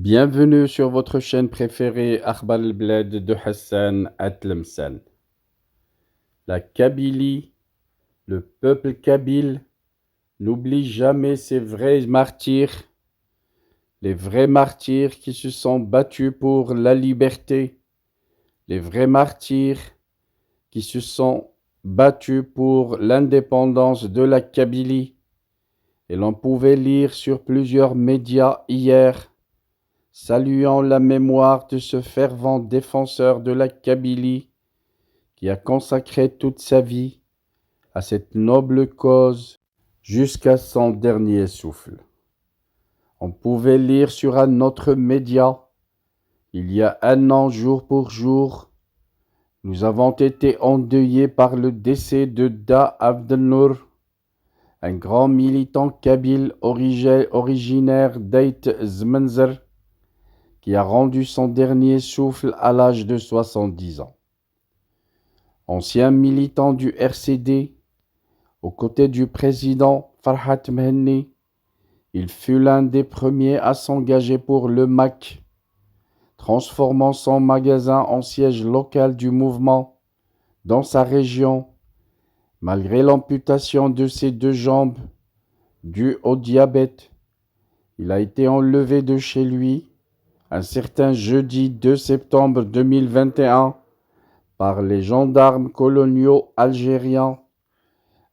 Bienvenue sur votre chaîne préférée Akhbar al-Bled de Hassan Atlemsan. La Kabylie, le peuple kabyle, n'oublie jamais ses vrais martyrs, les vrais martyrs qui se sont battus pour la liberté, les vrais martyrs qui se sont battus pour l'indépendance de la Kabylie. Et l'on pouvait lire sur plusieurs médias hier, saluant la mémoire de ce fervent défenseur de la Kabylie qui a consacré toute sa vie à cette noble cause jusqu'à son dernier souffle. On pouvait lire sur un autre média, il y a un an jour pour jour, nous avons été endeuillés par le décès de Da Abdelnour, un grand militant kabyle originaire d'Ait Zmenzer, qui a rendu son dernier souffle à l'âge de 70 ans. Ancien militant du RCD, aux côtés du président Farhat Mehenni, il fut l'un des premiers à s'engager pour le MAK, transformant son magasin en siège local du mouvement dans sa région, malgré l'amputation de ses 2 jambes due au diabète. Il a été enlevé de chez lui un certain jeudi 2 septembre 2021 par les gendarmes coloniaux algériens,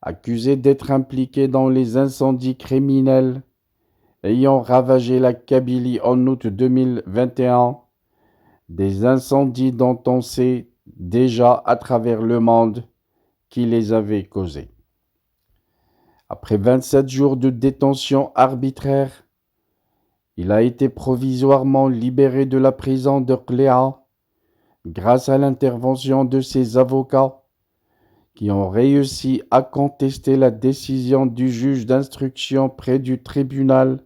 accusé d'être impliqué dans les incendies criminels ayant ravagé la Kabylie en août 2021, des incendies dont on sait déjà à travers le monde qui les avaient causés. Après 27 jours de détention arbitraire, il a été provisoirement libéré de la prison de Qléa grâce à l'intervention de ses avocats qui ont réussi à contester la décision du juge d'instruction près du tribunal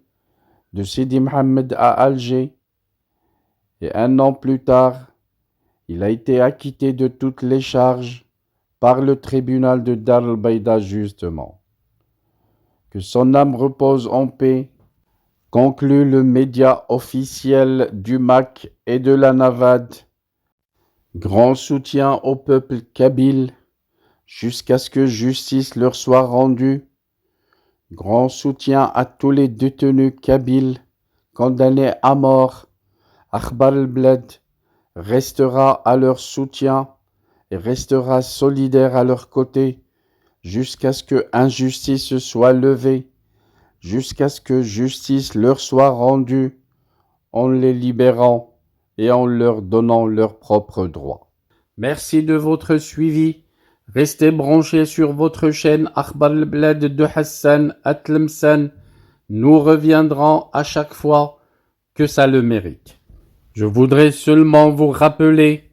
de Sidi Mohamed à Alger. Et 1 an plus tard, il a été acquitté de toutes les charges par le tribunal de Dar el-Baïda justement. Que son âme repose en paix, conclut le média officiel du MAK et de la Navad. Grand soutien au peuple kabyle jusqu'à ce que justice leur soit rendue. Grand soutien à tous les détenus kabyles condamnés à mort. Akhbar al-Bled restera à leur soutien et restera solidaire à leur côté jusqu'à ce que injustice soit levée, jusqu'à ce que justice leur soit rendue en les libérant et en leur donnant leurs propres droits. Merci de votre suivi. Restez branchés sur votre chaîne Akhbar al-Bled de Hassan Atlemsan. Nous reviendrons à chaque fois que ça le mérite. Je voudrais seulement vous rappeler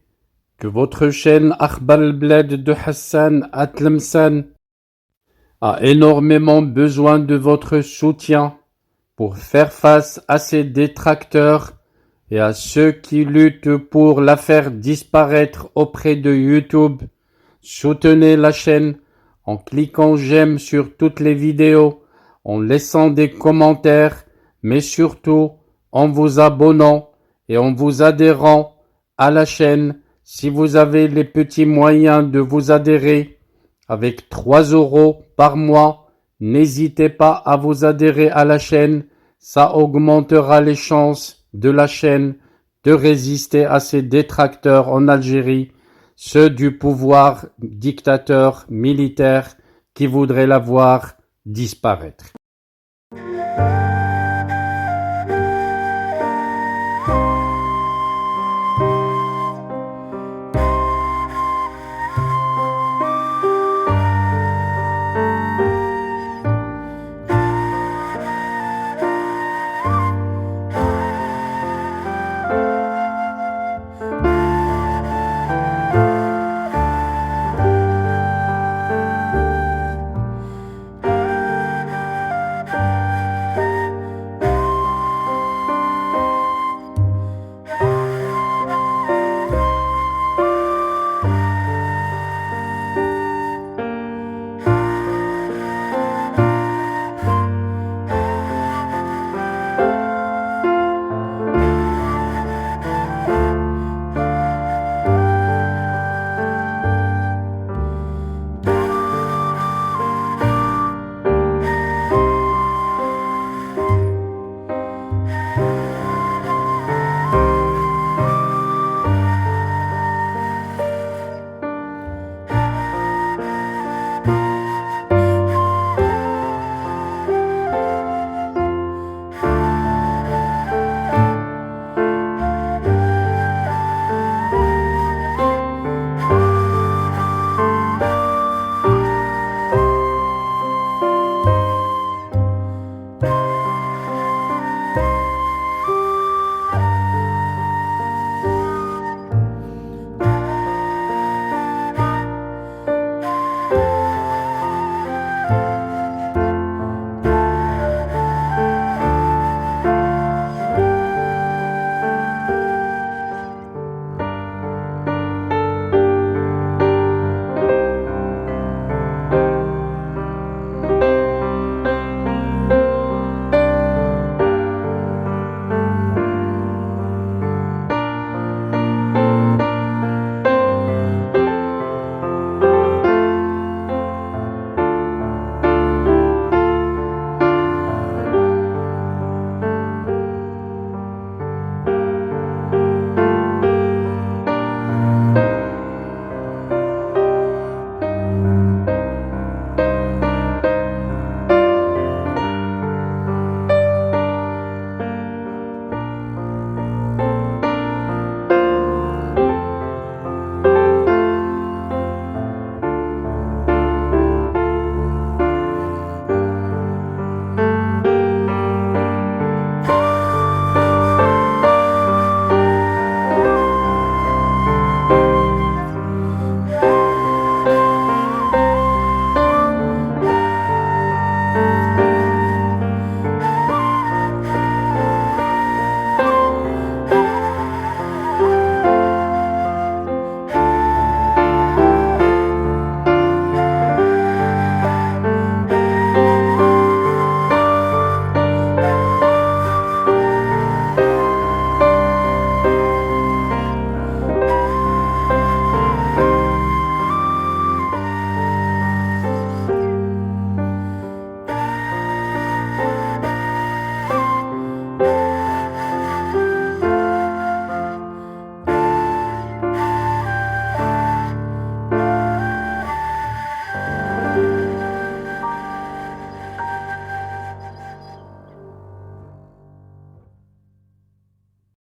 que votre chaîne Akhbar al-Bled de Hassan Atlemsan a énormément besoin de votre soutien pour faire face à ses détracteurs et à ceux qui luttent pour la faire disparaître auprès de YouTube. Soutenez la chaîne en cliquant j'aime sur toutes les vidéos, en laissant des commentaires, mais surtout en vous abonnant et en vous adhérant à la chaîne. Si vous avez les petits moyens de vous adhérer avec 3 € par mois, n'hésitez pas à vous adhérer à la chaîne. Ça augmentera les chances de la chaîne de résister à ces détracteurs en Algérie, ceux du pouvoir dictateur militaire qui voudraient la voir disparaître.